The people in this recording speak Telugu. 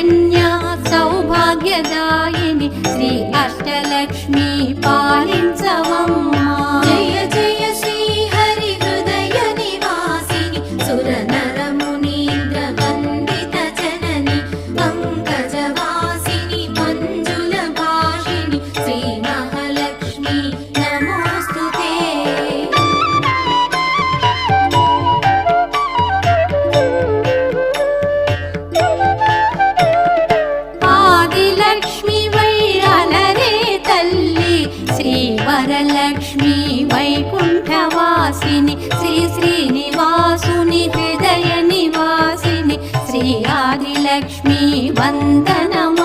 కన్యా సౌభాగ్యదాయిని శ్రీ అష్టలక్ష్మి పాలించవమ్మా. జయ జయ శ్రీ హరి హృదయ నివాసిని సుర నర మునీంద్ర వందిత జనని పంకజవాసిని మంజుల భాషిని శ్రీ మహాలక్ష్మి నమోస్తుతే. ఆదిలక్ష్మి వై అలరే తల్లి శ్రీ వరలక్ష్మి వైకుంఠవాసిని శ్రీ శ్రీనివాసుని హృదయ నివాసిని శ్రీ ఆదిలక్ష్మి వందనం.